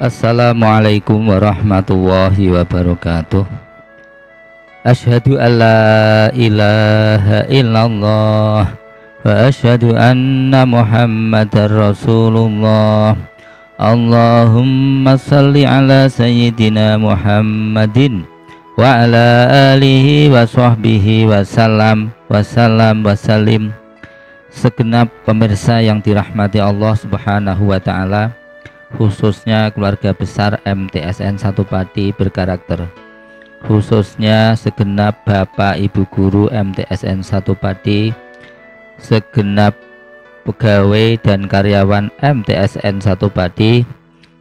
Assalamualaikum warahmatullahi wabarakatuh. Asyhadu an la ilaha illallah wa asyhadu anna Muhammadar Rasulullah. Allahumma salli ala sayyidina Muhammadin wa ala alihi wa sahbihi wasallam wasallim. Segenap pemirsa yang dirahmati Allah Subhanahu wa taala, khususnya keluarga besar MTSN 1 Pati berkarakter, khususnya segenap Bapak Ibu guru MTSN 1 Pati, segenap pegawai dan karyawan MTSN 1 Pati,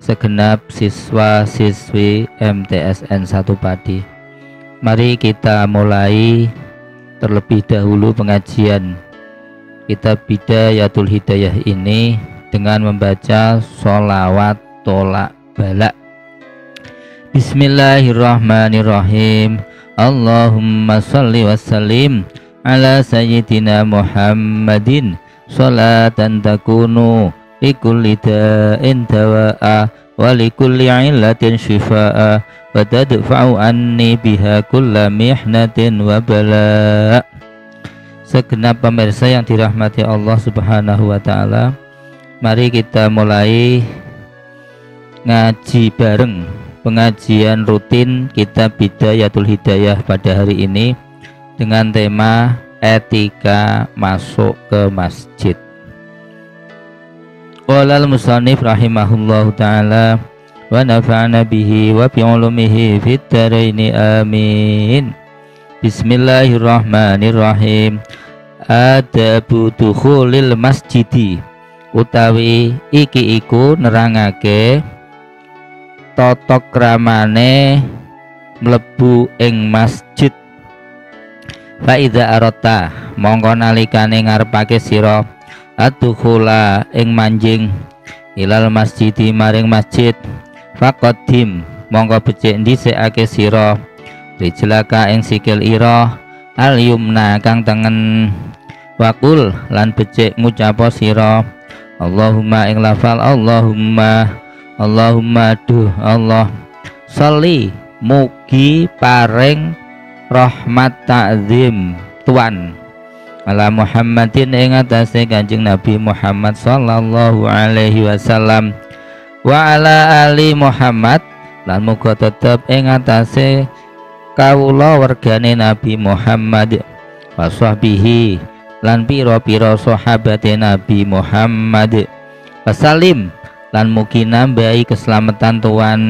segenap siswa siswi MTSN 1 Pati. Mari kita mulai terlebih dahulu pengajian kitab Bidayatul Hidayah ini dengan membaca sholawat tolak balak. Bismillahirrahmanirrahim. Allahumma sholli wa sallim ala sayyidina Muhammadin sholatan takunu likulli da'in dawa'a wa likulli illatin shifa'a wa tadfa'u anni biha kulla mihnatin wa bala'. Segenap pemirsa yang dirahmati Allah Subhanahu wa taala, mari kita mulai ngaji bareng pengajian rutin kitab Bidayatul Hidayah pada hari ini dengan tema etika masuk ke masjid. Qala al-musannif rahimahullahu taala wa nafa'ana bihi wa bi ulumihi fid dharain amin. Bismillahirrahmanirrahim. Adabu dukhulil masjidi, utawi iki iku nerangake tata kramane mlebu ing masjid. Fa idza arata, mongko nalikane ngarepake sira adkhula ing manjing ilal masjidi maring masjid, faqaddim mongko becik dhisikake sira rijlaka ing sikil ira al yumna kang tengen, wakul lan becik ngucapa sira Allahumma ing lafal Allahumma duh Allah sholli mugi paring rahmat ta'zim tuan ala Muhammadin ing atase Kanjeng Nabi Muhammad sallallahu alaihi wasallam wa ala ali Muhammad lan muga tetep ing atase kawula wergane Nabi Muhammad wa sahbihi lan pira-pira sahabate Nabi Muhammad wasalim lan mugi nambahi keselamatan tuan.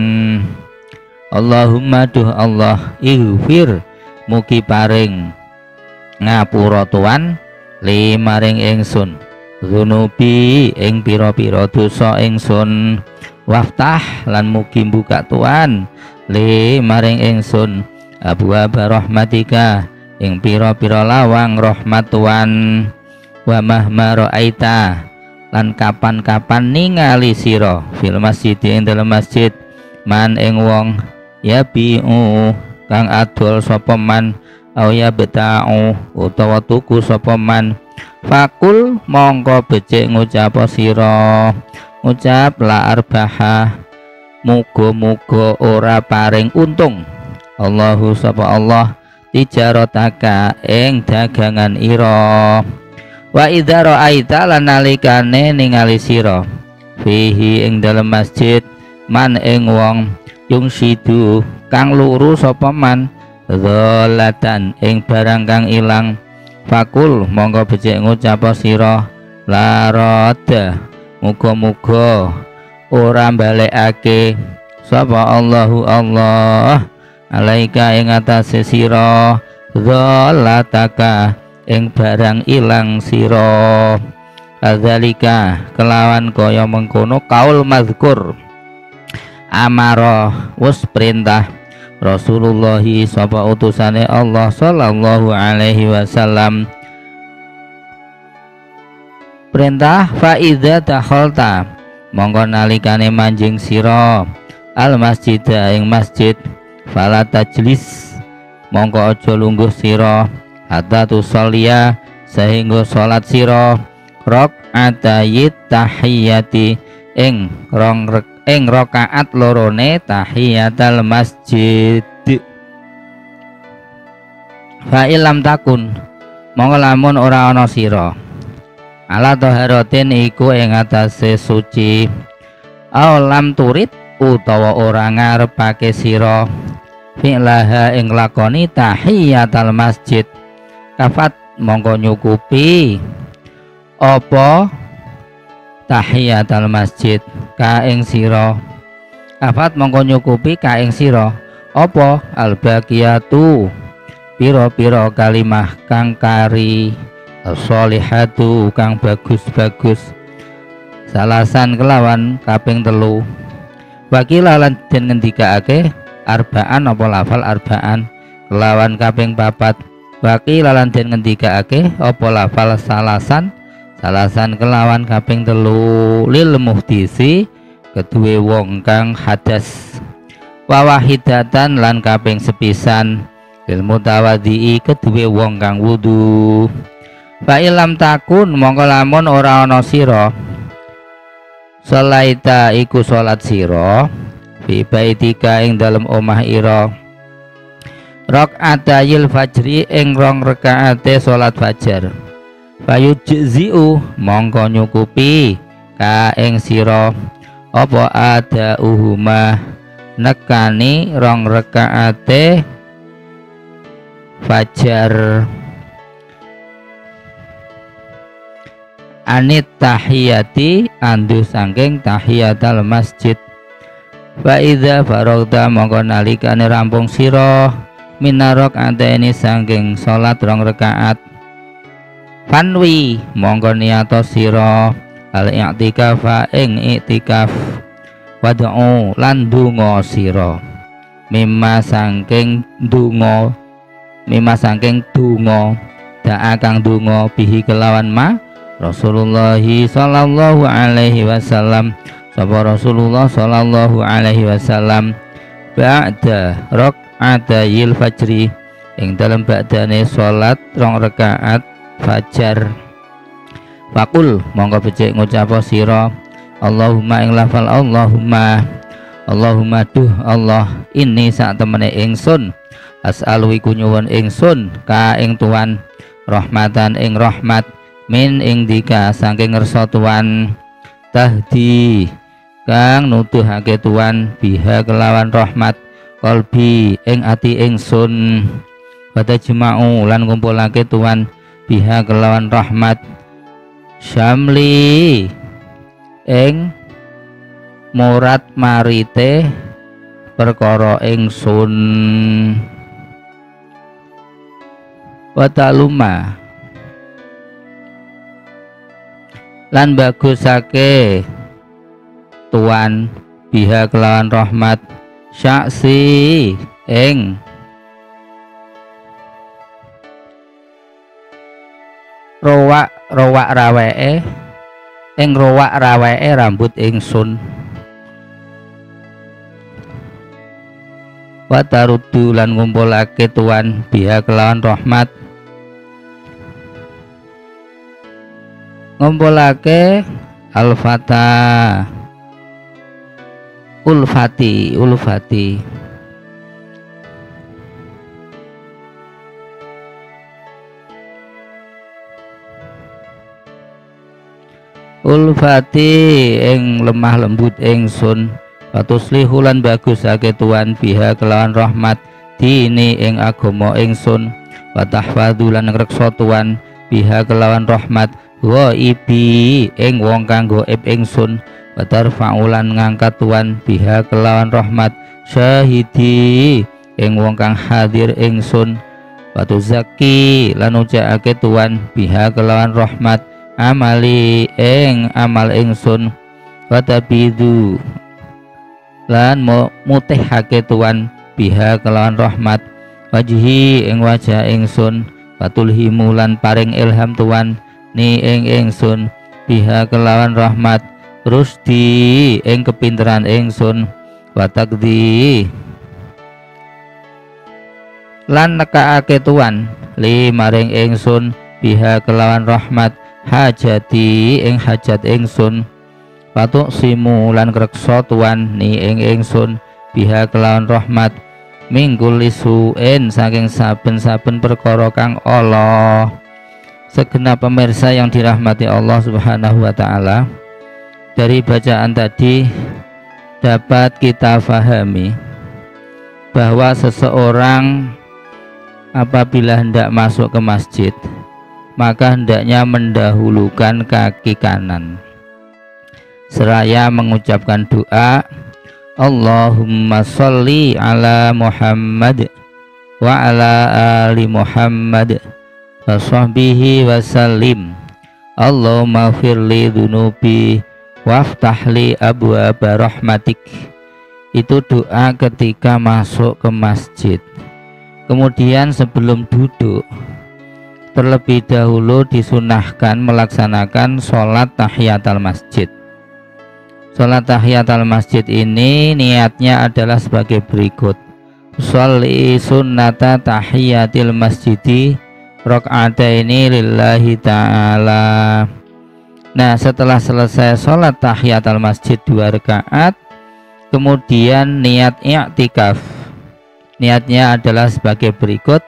Allahumma duh Allah ighfir mugi paring ngapura tuan li maring ingsun dzunubi ing pira-pira dosa ingsun, waftah lan mugi buka tuan li maring ingsun abwaaba rahmatika ing pira-pira lawang rahmat tuan, wa mahma ra'aita lan kapan-kapan ningali sira fil masjid ing dalem masjid man ing wong ya bi'u kang adol sapa man au ya beta'u utawa tuku sapa man, fakul mongko becik ngucap sira ngucap la arbaha muga-muga ora paring untung Allahu sapa Allah tijarataka ing dagangan ira, wa idza ra'aita lan nalikane ningali sira fihi ing dalem masjid man ing wong yungsidu kang luru sapa man dzalatan ing barang kang ilang, fakul monggo becik ngucap sira la rada muga-muga ora balekake sapa Allahu Allah alaika ing atase sira dzalataka ing barang ilang sira. Adzalika kelawan kaya mengkono kaul mazkur amara wus perintah Rasulullah sapa utusane Allah sallallahu alaihi wasallam, perintah fa idza dakhalta mongko nalikane manjing sira al masjid ing masjid fala tajlis mongko aja lungguh sira hatta tusollia sehingga salat sira rakaatayit tahiyati ing rong ing rakaat lorone tahiyatul masjid. Fa ilam takun mongko lamun ora ana sira ala taharatin iku ing atase suci aw lam turid utawa ora ngarepake sira fi'laha ing lakoni tahiyatul masjid kafat mongko nyukupi apa tahiyatul masjid ka ing sira kafat mongko nyukupi ka ing sira apa al-baqiyatu piro-piro kalimah kang kari sholihatu kang bagus-bagus salasan kelawan kaping telu wakilalan den ngendikaake arbaan apa lafal arbaan kelawan kaping papat wakilalan den ngendikaake apa lafal salasan kelawan kaping telu lil muhdisi kedue wong kang hadas wawahidatan lan kaping sepisan ilmu tawadhi kedue wong kang wudu fa ilam takun mongko lamun ora ana sira salaita iku salat sira fi baitika ing dalem omah ira rakaatayil fajri ing rong rakaate salat fajar fayujzi'u mongko nyukupi ka ing sira apa ada uhuma nekani rong rakaate fajar anit tahiyati andu sangking tahiyatul masjid wa idza faragta mongko nalikane rampung sira minarok antene sangking salat rong rakaat fanwi mongko niyato sira al i'tikafa ing i'tikaf wad'u lan donga sira mimma sangking donga da'a kang donga bihi kelawan ma Rasulullah sallallahu alaihi wasallam sapa Rasulullah sallallahu alaihi wasallam ba'da rakaatayil fajri ing dalam ba'dane salat rong rakaat fajar fakul monggo becik ngucap sira Allahumma ing lafal Allahumma duh Allah ini sak temene ingsun as'alu iku nyuwun ingsun ka ing tuan rahmatan ing rahmat min ing dika saking ngersa tuan tahdi kang nuduhake tuan biha kelawan rahmat qalbi ing ati ingsun pada jema'u lan ngumpulake tuan biha kelawan rahmat syamli ing murad marite perkara ingsun wataluma lan bagusake tuan biha kelawan rahmat syaksi ing rowak raweke ing rowak raweke rambut ingsun watarudu lan ngumpulake tuan biha kelawan rahmat ngumpulake al-fata ulfati ing lemah lembut ingsun watuslihu lan bagusake tuan biha kelawan rahmat dini ing agama ingsun watahfadhu lan ngreksa tuan biha kelawan rahmat wa ibi ing wong kang gaib ingsun watarfa'ulan ngangkat tuan biha kelawan rahmat syahidi ing wong kang hadir ingsun watuzaki lan ucapake tuan biha kelawan rahmat amali ing amal ingsun watabidu lan mutihake tuan biha kelawan rahmat wajhi ing wajah ingsun watulhimu lan paring ilham tuan ni ing ingsun biha kelawan rahmat rusdi ing kepinteran ingsun watakdi lan nekaake tuan li maring ingsun biha kelawan rahmat hajati ing hajat ingsun Patuk simu lan kreksa tuan ni ing ingsun biha kelawan rahmat minggul isuin saking saben-saben perkara kang Allah. Segenap pemirsa yang dirahmati Allah Subhanahu wa taala, dari bacaan tadi dapat kita fahami bahwa seseorang apabila hendak masuk ke masjid maka hendaknya mendahulukan kaki kanan seraya mengucapkan doa Allahumma sholli ala Muhammad wa ala ali Muhammad wa sahbihi wa sallim. Allahumma firli dunubi waftahli abwaaba rahmatik. Itu doa ketika masuk ke masjid. Kemudian sebelum duduk terlebih dahulu disunahkan melaksanakan sholat tahiyatul masjid. Sholat tahiyatul masjid ini niatnya adalah sebagai berikut: sholli sunnata tahiyatil masjidi rakaataini lillahi ta'ala. Nah, setelah selesai sholat tahiyatul masjid 2 rakaat, kemudian niat i'tikaf. Niatnya adalah sebagai berikut: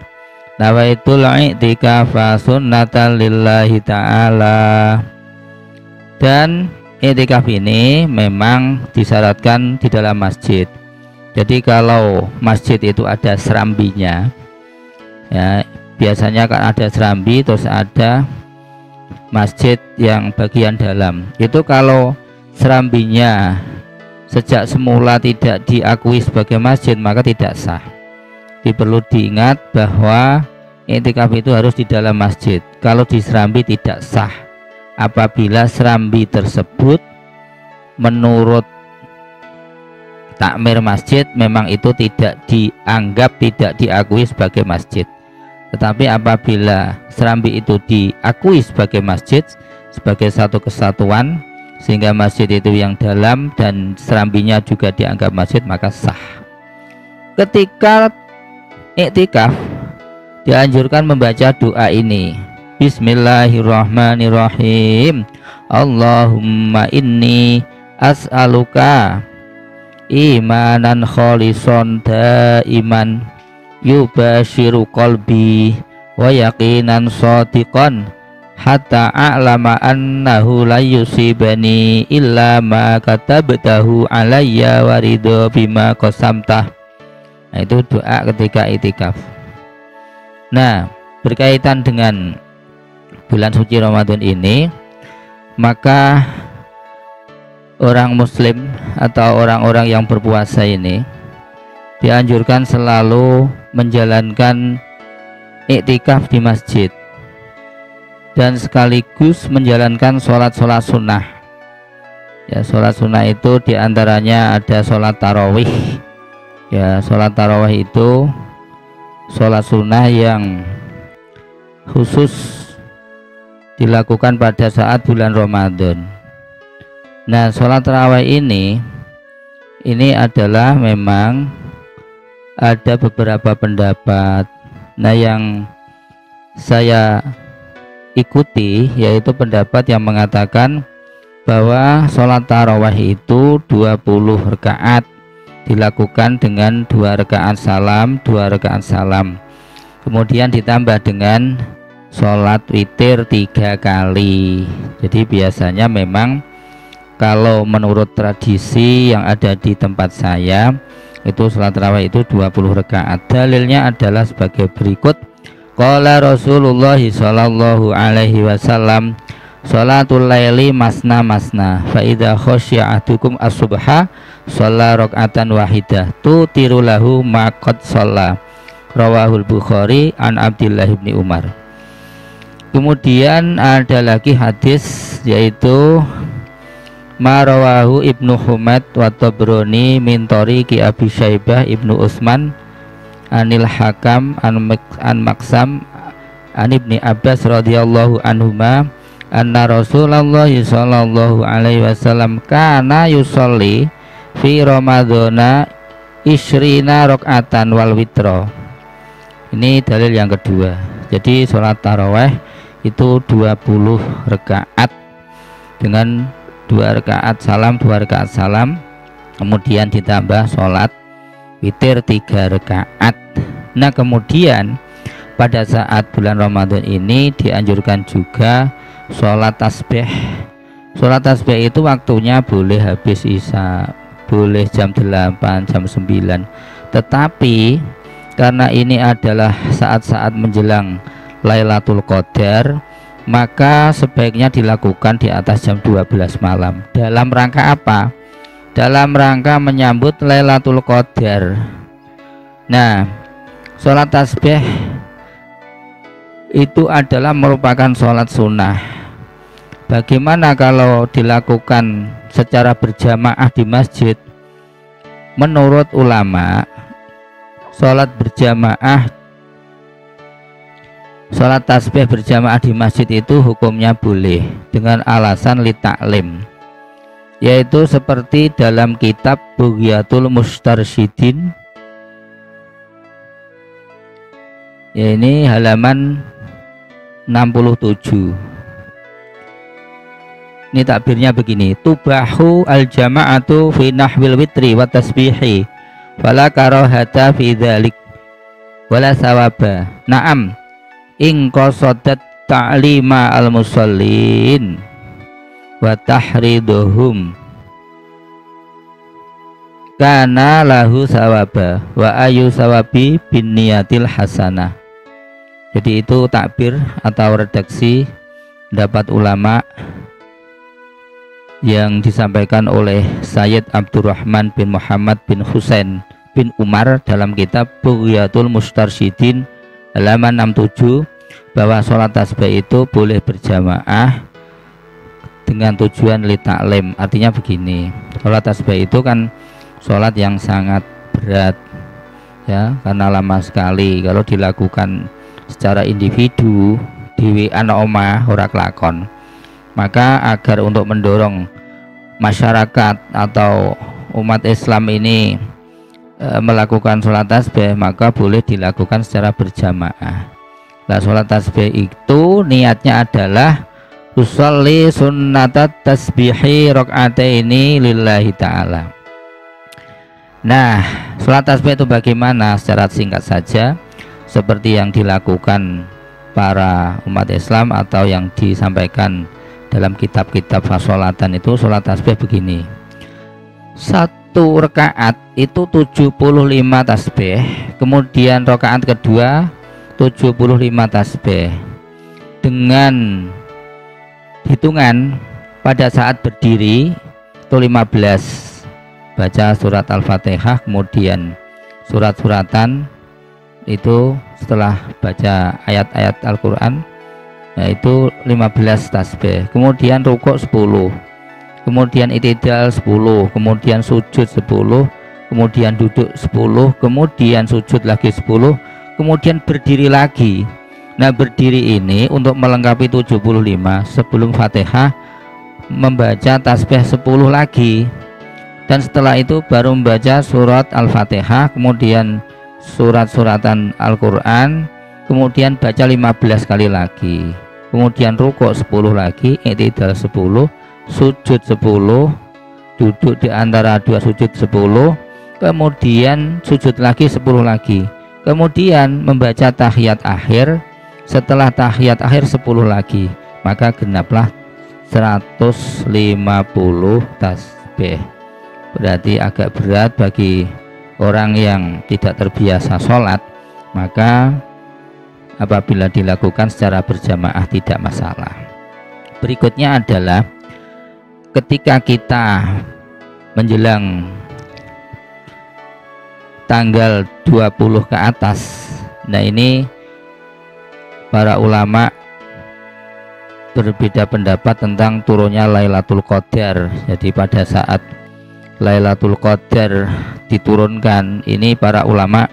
nawaitul i'tikafa sunnatan lillahi ta'ala. Dan i'tikaf ini memang disyaratkan di dalam masjid. Jadi kalau masjid itu ada serambinya, ya biasanya kan ada serambi terus ada masjid yang bagian dalam. Itu kalau serambinya sejak semula tidak diakui sebagai masjid maka tidak sah. Perlu diingat bahwa i'tikaf itu harus di dalam masjid. Kalau di serambi tidak sah apabila serambi tersebut menurut takmir masjid memang itu tidak dianggap, tidak diakui sebagai masjid. Tetapi apabila serambi itu diakui sebagai masjid, sebagai satu kesatuan, sehingga masjid itu yang dalam dan serambinya juga dianggap masjid, maka sah. Ketika i'tikaf dianjurkan membaca doa ini: Bismillahirrahmanirrahim. Allahumma inni as'aluka imanan kholisan daiman yubashiru qalbi wa yaqinan shadiqan hatta a'lama annahu la yusibani illa ma katabtahu alayya wa ridho bima qasamtah. Nah, itu doa ketika i'tikaf. Nah, berkaitan dengan bulan suci Ramadan ini, maka orang muslim atau orang-orang yang berpuasa ini dianjurkan selalu menjalankan i'tikaf di masjid dan sekaligus menjalankan sholat-sholat sunnah. Ya, sholat sunnah itu diantaranya ada sholat tarawih. Ya, sholat tarawih itu sholat sunnah yang khusus dilakukan pada saat bulan Ramadan. Nah, sholat tarawih ini adalah memang ada beberapa pendapat. Nah, yang saya ikuti yaitu pendapat yang mengatakan bahwa sholat tarawih itu 20 rakaat dilakukan dengan 2 rakaat salam, 2 rakaat salam. Kemudian ditambah dengan sholat witir 3 kali. Jadi biasanya memang kalau menurut tradisi yang ada di tempat saya itu sholat tarawih itu 20 rakaat. Dalilnya adalah sebagai berikut: qala Rasulullah sallallahu alaihi wasallam sholatul laili masna masna fa idza khasya ahdukum as-subha shalla raka'atan wahidah tutiru lahu ma qad shalla. Rawahul Bukhari an Abdullah bin Umar. Kemudian ada lagi hadis yaitu Marawahu Ibnu Humaid wa Tabrani min tariqi Abi Syaibah Ibnu Utsman anil Hakam an Maksam an Ibni Abbas radhiyallahu anhuma anna Rasulullah sallallahu alaihi wasallam kana yusolli fi Ramadhana isrina rakaatan wal witra. Ini dalil yang kedua. Jadi sholat taraweh itu 20 rakaat dengan 2 rakaat salam, 2 rakaat salam, kemudian ditambah sholat witir 3 rakaat. Nah kemudian pada saat bulan Ramadan ini dianjurkan juga sholat tasbih. Sholat tasbih itu waktunya boleh habis isya, boleh jam 8, jam 9, tetapi karena ini adalah saat-saat menjelang Lailatul Qadar, maka sebaiknya dilakukan di atas jam 12 malam. Dalam rangka apa? Dalam rangka menyambut Lailatul Qadar. Nah, sholat tasbih itu adalah merupakan sholat sunnah. Bagaimana kalau dilakukan secara berjamaah di masjid? Menurut ulama, sholat berjamaah, sholat tasbih berjamaah di masjid itu hukumnya boleh dengan alasan li ta'lim, yaitu seperti dalam kitab Bughyatul Mustarsyidin, ya ini halaman 67. Ini takbirnya begini: tubahu al jama'atu fi nahwil witri wa tasbihi fala karahata fi dzalik wala sawaba. Naam in qasadat ta'lima al musallin wa tahriduhum kana lahu sawaba wa ayu sawabi bin niyatil hasanah. Jadi itu takbir atau redaksi pendapat ulama yang disampaikan oleh Sayyid Abdurrahman bin Muhammad bin Husain bin Umar dalam kitab Bughyatul Mustarsyidin halaman 67, bahwa sholat tasbih itu boleh berjamaah dengan tujuan li ta'lim. Artinya begini, sholat tasbih itu kan sholat yang sangat berat ya, karena lama sekali. Kalau dilakukan secara individu di anak omah ora kelakon, maka agar untuk mendorong masyarakat atau umat Islam ini melakukan sholat tasbih, maka boleh dilakukan secara berjamaah. Nah, sholat tasbih itu niatnya adalah usolli sunnatat tasbihi rakaataini lillahi ta'ala. Nah, sholat tasbih itu bagaimana? Secara singkat saja, seperti yang dilakukan para umat Islam atau yang disampaikan dalam kitab-kitab fasolatan itu, sholat tasbih begini: 1 rakaat itu 75 tasbih, kemudian rakaat kedua 75 tasbih, dengan hitungan pada saat berdiri itu 15, baca surat Al-Fatihah, kemudian surat-suratan itu setelah baca ayat-ayat Al-Quran, yaitu 15 tasbih, kemudian rukuk 10, kemudian i'tidal 10, kemudian sujud 10, kemudian duduk 10, kemudian sujud lagi 10, kemudian berdiri lagi. Nah, berdiri ini untuk melengkapi 75, sebelum Fatihah membaca tasbih 10 lagi, dan setelah itu baru membaca surat Al-Fatihah, kemudian surat-suratan Al-Quran, kemudian baca 15 kali lagi, kemudian rukuk 10 lagi, i'tidal 10, sujud 10, duduk di antara 2 sujud 10, kemudian sujud lagi 10 lagi, kemudian membaca tahiyat akhir, setelah tahiyat akhir 10 lagi, maka genaplah 150 tasbih. Berarti agak berat bagi orang yang tidak terbiasa sholat, maka apabila dilakukan secara berjamaah tidak masalah. Berikutnya adalah ketika kita menjelang tanggal 20 ke atas. Nah, ini para ulama berbeda pendapat tentang turunnya Lailatul Qadar. Jadi pada saat Lailatul Qadar diturunkan, ini para ulama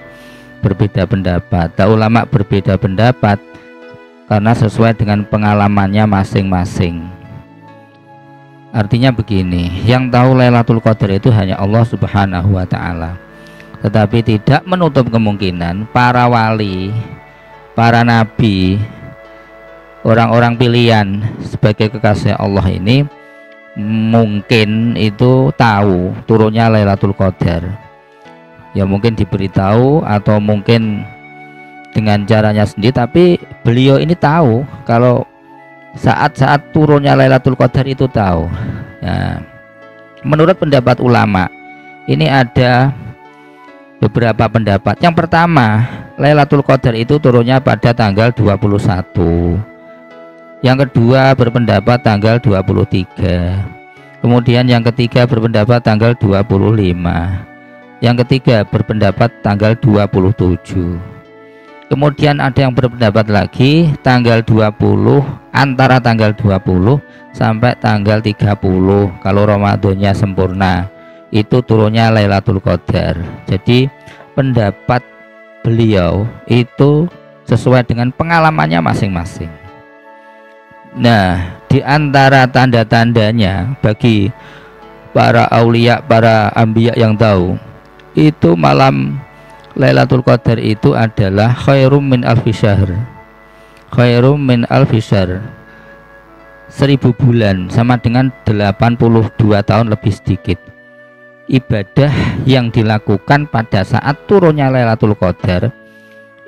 berbeda pendapat. Ulama berbeda pendapat karena sesuai dengan pengalamannya masing-masing. Artinya begini, yang tahu Lailatul Qadar itu hanya Allah Subhanahu wa ta'ala, tetapi tidak menutup kemungkinan para wali, para nabi, orang-orang pilihan sebagai kekasih Allah ini mungkin itu tahu turunnya Lailatul Qadar, ya mungkin diberitahu atau mungkin dengan caranya sendiri, tapi beliau ini tahu kalau saat-saat turunnya Lailatul Qadar itu tahu. Nah, menurut pendapat ulama ini ada beberapa pendapat. Yang pertama, Lailatul Qadar itu turunnya pada tanggal 21. Yang kedua berpendapat tanggal 23. Kemudian yang ketiga berpendapat tanggal 25. Yang ketiga berpendapat tanggal 27. Kemudian ada yang berpendapat lagi tanggal 20, antara tanggal 20 sampai tanggal 30 kalau Ramadannya sempurna itu turunnya Lailatul Qadar. Jadi pendapat beliau itu sesuai dengan pengalamannya masing-masing. Nah, di antara tanda-tandanya bagi para aulia, para anbiya yang tahu, itu malam Lailatul Qadar itu adalah khairum min alfi syahr. Khairum min alfi syahr, 1000 bulan sama dengan 82 tahun lebih sedikit. Ibadah yang dilakukan pada saat turunnya Lailatul Qadar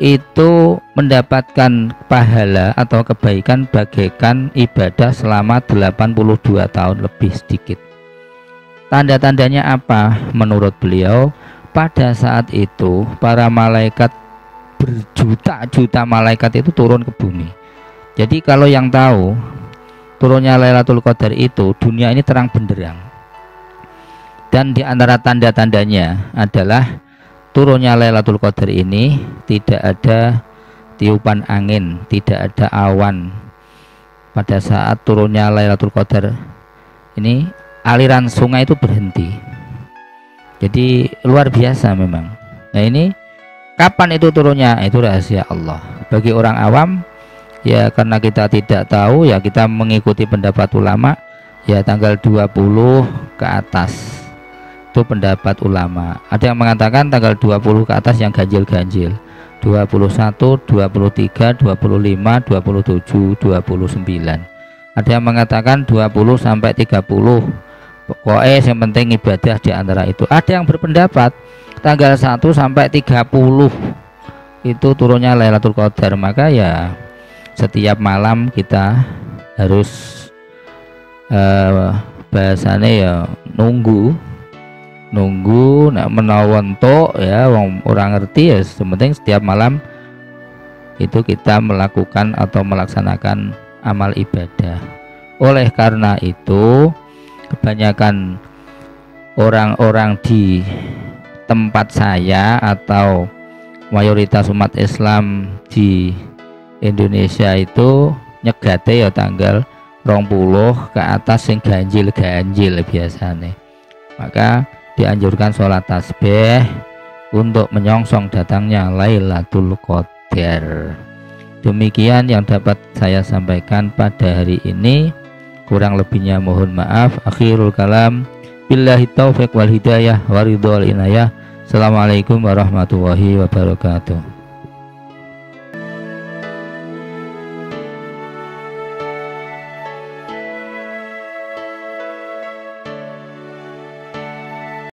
itu mendapatkan pahala atau kebaikan bagaikan ibadah selama 82 tahun lebih sedikit. Tanda-tandanya apa? Menurut beliau, pada saat itu para malaikat, berjuta-juta malaikat itu turun ke bumi. Jadi kalau yang tahu turunnya Lailatul Qadar itu, dunia ini terang benderang. Dan di antara tanda-tandanya adalah turunnya Lailatul Qadar ini tidak ada tiupan angin, tidak ada awan. Pada saat turunnya Lailatul Qadar ini aliran sungai itu berhenti. Jadi luar biasa memang. Nah, ini kapan itu turunnya? Itu rahasia Allah. Bagi orang awam ya, karena kita tidak tahu, ya kita mengikuti pendapat ulama, ya tanggal 20 ke atas. Itu pendapat ulama. Ada yang mengatakan tanggal 20 ke atas yang ganjil-ganjil. 21, 23, 25, 27, 29. Ada yang mengatakan 20 sampai 30. Pokoknya yang penting ibadah di antara itu. Ada yang berpendapat tanggal 1 sampai 30 itu turunnya Lailatul Qadar. Maka ya setiap malam kita harus bahasanya ya nunggu nak menawan tok ya, orang ngerti ya, sementing setiap malam itu kita melakukan atau melaksanakan amal ibadah. Oleh karena itu kebanyakan orang-orang di tempat saya atau mayoritas umat Islam di Indonesia itu nyegate ya tanggal 20 ke atas yang ganjil biasanya. Maka dianjurkan sholat tasbih untuk menyongsong datangnya Lailatul Qadar. Demikian yang dapat saya sampaikan pada hari ini. Kurang lebihnya mohon maaf. Akhirul kalam, billahi taufiq wal hidayah wa ridho wal inayah. Assalamualaikum warahmatullahi wabarakatuh.